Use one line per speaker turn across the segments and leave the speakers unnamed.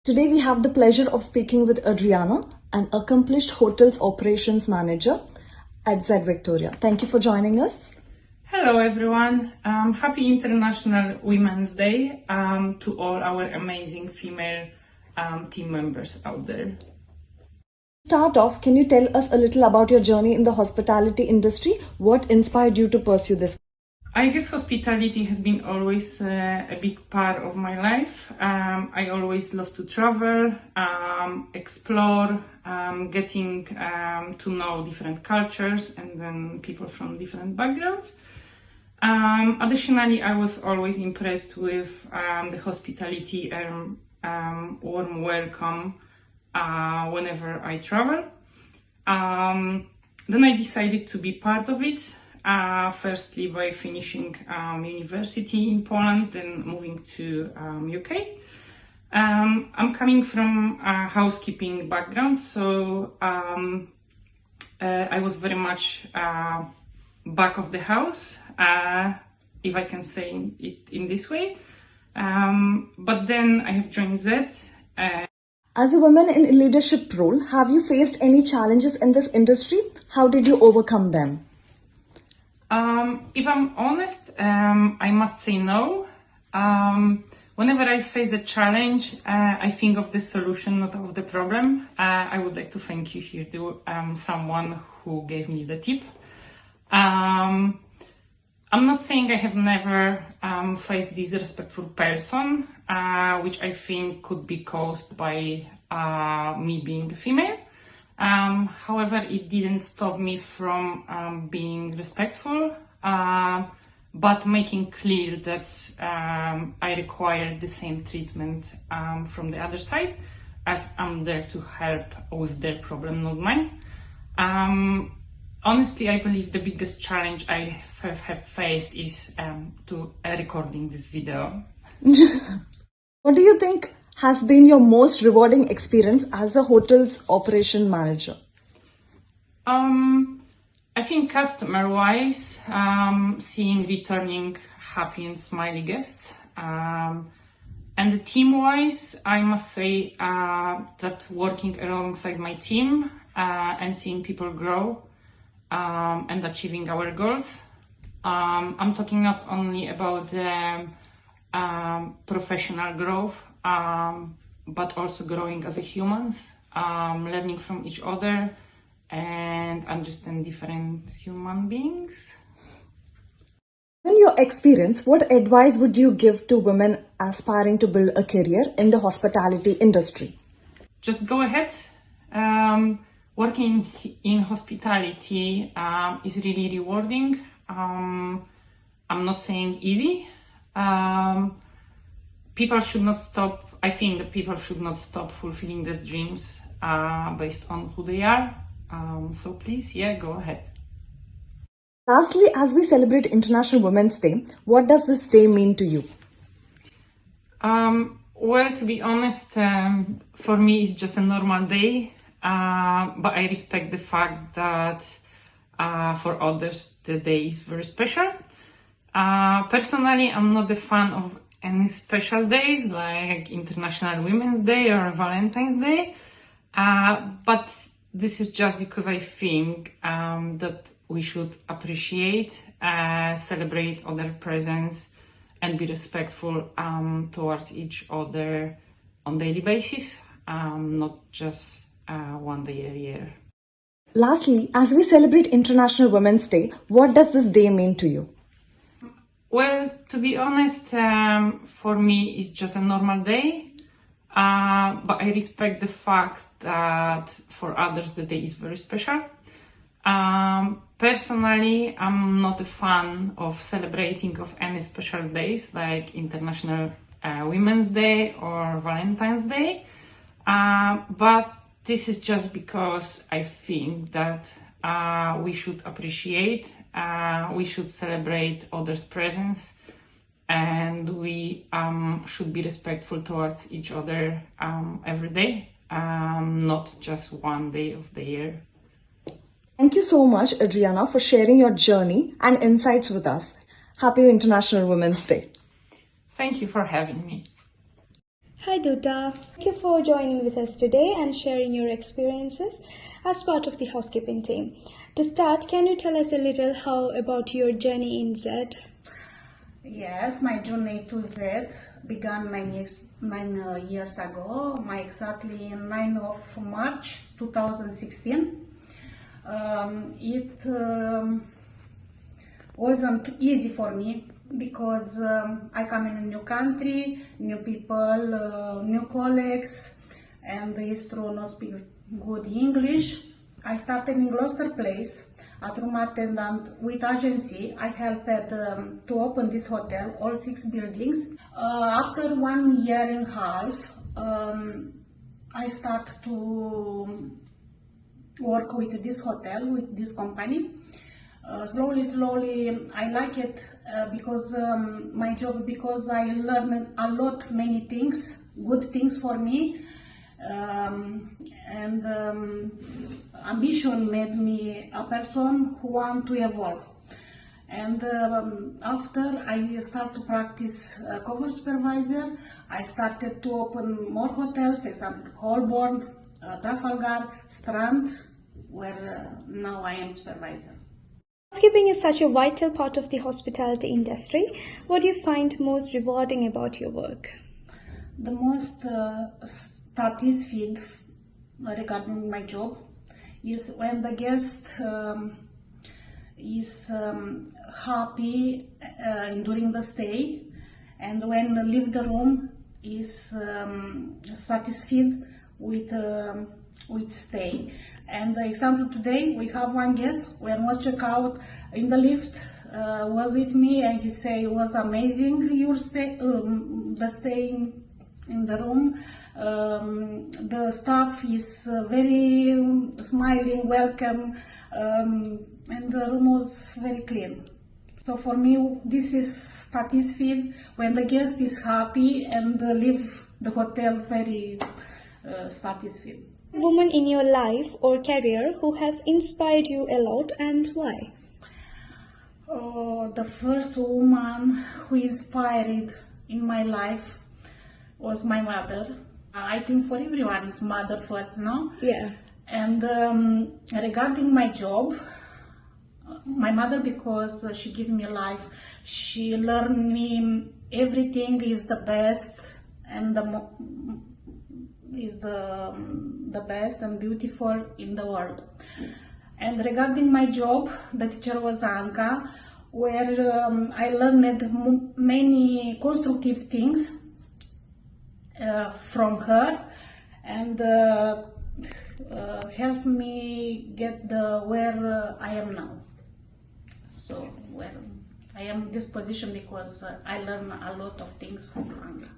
Today we have the pleasure of speaking with Adriana, an accomplished hotels operations manager at Z Victoria. Thank you for joining us.
Hello everyone, happy International Women's Day to all our amazing female team members out there.
Start off, can you tell us a little about your journey in the hospitality industry? What inspired you to pursue this?
I guess hospitality has been always a big part of my life. I always love to travel, explore, getting to know different cultures and then people from different backgrounds. Additionally, I was always impressed with the hospitality and warm welcome whenever I travel. Then I decided to be part of it. Firstly by finishing university in Poland and moving to UK. I'm coming from a housekeeping background, so I was very much back of the house, if I can say it in this way. But then I have joined Z.
As a woman in a leadership role, have you faced any challenges in this industry? How did you overcome them?
If I'm honest, I must say no. Whenever I face a challenge, I think of the solution, not of the problem. I would like to thank you here to someone who gave me the tip. I'm not saying I have never faced disrespectful person, which I think could be caused by me being a female. However, it didn't stop me from being respectful, but making clear that I require the same treatment from the other side, as I'm there to help with their problem, not mine. Honestly, I believe the biggest challenge I have faced is to recording this video.
What do you think has been your most rewarding experience as a hotel's operation manager?
I think customer-wise, seeing returning happy and smiley guests. And the team-wise, I must say that working alongside my team and seeing people grow and achieving our goals. I'm talking not only about the professional growth, but also growing as a humans, learning from each other and understand different human beings.
In your experience, what advice would you give to women aspiring to build a career in the hospitality industry?
Just go ahead. Working in hospitality is really rewarding. I'm not saying easy. People should not stop. I think that people should not stop fulfilling their dreams based on who they are. So please, go ahead.
Lastly, as we celebrate International Women's Day, what does this day mean to you?
Well, to be honest, for me it's just a normal day, but I respect the fact that for others the day is very special. Personally, I'm not a fan of any special days like International Women's Day or Valentine's Day, but this is just because I think that we should appreciate, celebrate other presence and be respectful towards each other on daily basis, not just one day a year.
Lastly, as we celebrate International Women's Day, what does this day mean to you?
Well, to be honest, for me it's just a normal day, but I respect the fact that for others the day is very special. Personally, I'm not a fan of celebrating of any special days like International Women's Day or Valentine's Day, but this is just because I think that we should appreciate, we should celebrate others' presence, and we should be respectful towards each other every day, not just one day of the year.
Thank you so much, Adriana, for sharing your journey and insights with us. Happy International Women's Day.
Thank you for having me.
Hi Duta, thank you for joining with us today and sharing your experiences as part of the housekeeping team. To start, can you tell us a little how about your journey in Z?
Yes, my journey to Z began 9 years ago, exactly 9 of March 2016. It wasn't easy for me because I come in a new country, new people, new colleagues, and it's true not speak good English. I started in Gloucester Place as room attendant with agency. I helped to open this hotel, all 6 buildings. After 1 year and a half, I start to work with this hotel, with this company. Slowly, I like it because my job, because I learned a lot, many things, good things for me, and ambition made me a person who want to evolve. And after I start to practice cover supervisor, I started to open more hotels, example Holborn, Trafalgar, Strand, where now I am supervisor.
Housekeeping is such a vital part of the hospitality industry. What do you find most rewarding about your work?
The most satisfied regarding my job is when the guest is happy during the stay, and when leave the room is satisfied with stay. And the example today, we have one guest when was check out in the lift was with me, and he say it was amazing your stay, the stay in the room. The staff is very smiling, welcome, and the room was very clean. So for me, this is satisfied when the guest is happy and leave the hotel very satisfied.
Woman in your life or career who has inspired you a lot, and why?
The first woman who inspired in my life was my mother. I think for everyone is mother first, no?
Yeah.
And regarding my job, my mother, because she gave me life, she learned me everything is the best and is the best and beautiful in the world. And regarding my job, the teacher was Anka, where I learned many constructive things from her, and helped me get where I am now. So where I am in this position because I learned a lot of things from Anka.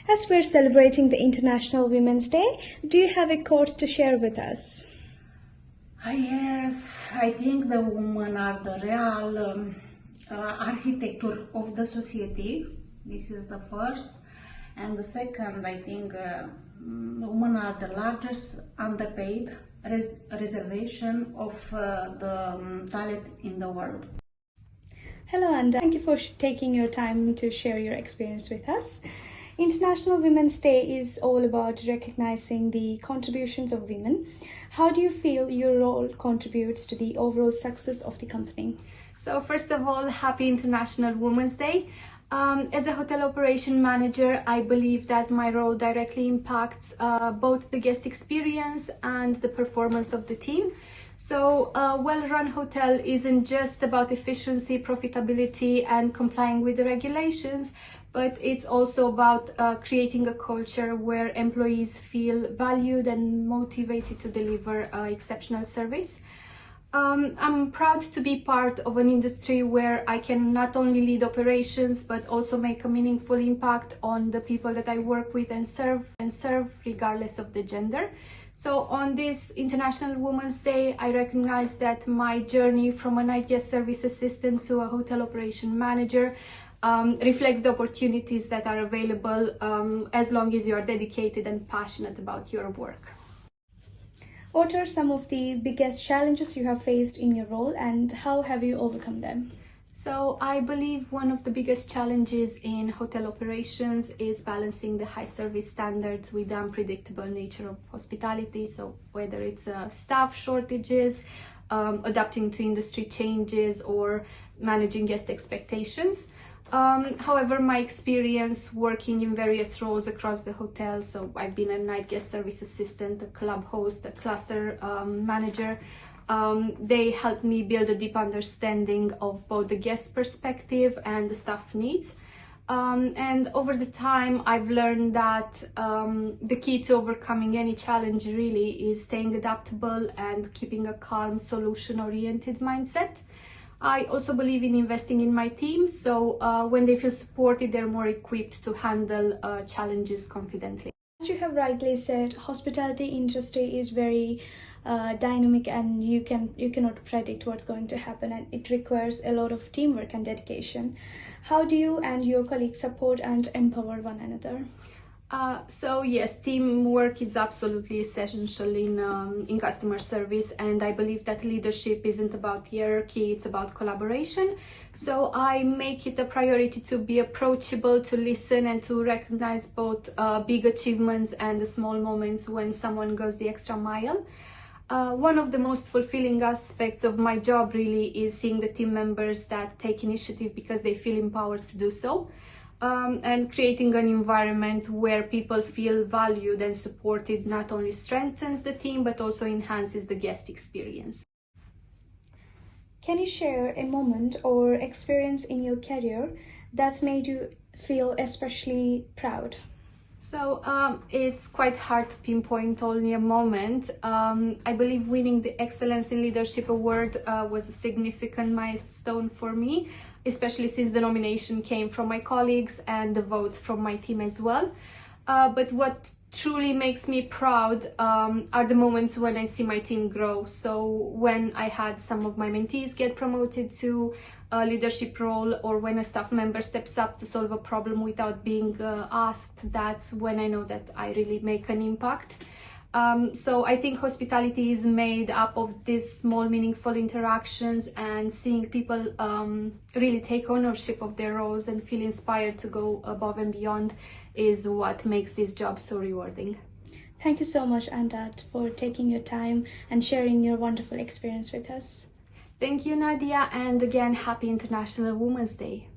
As we're celebrating the International Women's Day, do you have a quote to share with us?
Yes, I think the women are the real architecture of the society. This is the first. And the second, I think women are the largest underpaid reservation of the talent in the world.
Hello, and thank you for taking your time to share your experience with us. International Women's Day is all about recognizing the contributions of women. How do you feel your role contributes to the overall success of the company?
So first of all, happy International Women's Day. As a hotel operation manager, I believe that my role directly impacts both the guest experience and the performance of the team. So a well-run hotel isn't just about efficiency, profitability, and complying with the regulations, but it's also about creating a culture where employees feel valued and motivated to deliver exceptional service. I'm proud to be part of an industry where I can not only lead operations but also make a meaningful impact on the people that I work with and serve regardless of the gender. So on this International Women's Day, I recognize that my journey from a night guest service assistant to a hotel operation manager reflects the opportunities that are available as long as you are dedicated and passionate about your work.
What are some of the biggest challenges you have faced in your role, and how have you overcome them?
So I believe one of the biggest challenges in hotel operations is balancing the high service standards with the unpredictable nature of hospitality. So whether it's staff shortages, adapting to industry changes, or managing guest expectations. However, my experience working in various roles across the hotel, so I've been a night guest service assistant, a club host, a cluster manager, they helped me build a deep understanding of both the guest perspective and the staff needs. And over the time, I've learned that the key to overcoming any challenge really is staying adaptable and keeping a calm, solution-oriented mindset. I also believe in investing in my team, so when they feel supported, they're more equipped to handle challenges confidently.
As you have rightly said, hospitality industry is very dynamic, and you cannot predict what's going to happen, and it requires a lot of teamwork and dedication. How do you and your colleagues support and empower one another?
So yes, teamwork is absolutely essential in customer service, and I believe that leadership isn't about hierarchy, it's about collaboration. So I make it a priority to be approachable, to listen, and to recognize both big achievements and the small moments when someone goes the extra mile. One of the most fulfilling aspects of my job really is seeing the team members that take initiative because they feel empowered to do so. And creating an environment where people feel valued and supported not only strengthens the team but also enhances the guest experience.
Can you share a moment or experience in your career that made you feel especially proud?
So it's quite hard to pinpoint only a moment. I believe winning the Excellence in Leadership Award was a significant milestone for me, especially since the nomination came from my colleagues and the votes from my team as well. But what truly makes me proud are the moments when I see my team grow. So when I had some of my mentees get promoted to a leadership role, or when a staff member steps up to solve a problem without being asked, that's when I know that I really make an impact. So I think hospitality is made up of these small, meaningful interactions, and seeing people really take ownership of their roles and feel inspired to go above and beyond is what makes this job so rewarding.
Thank you so much, Andat, for taking your time and sharing your wonderful experience with us.
Thank you, Nadia, and again, happy International Women's Day.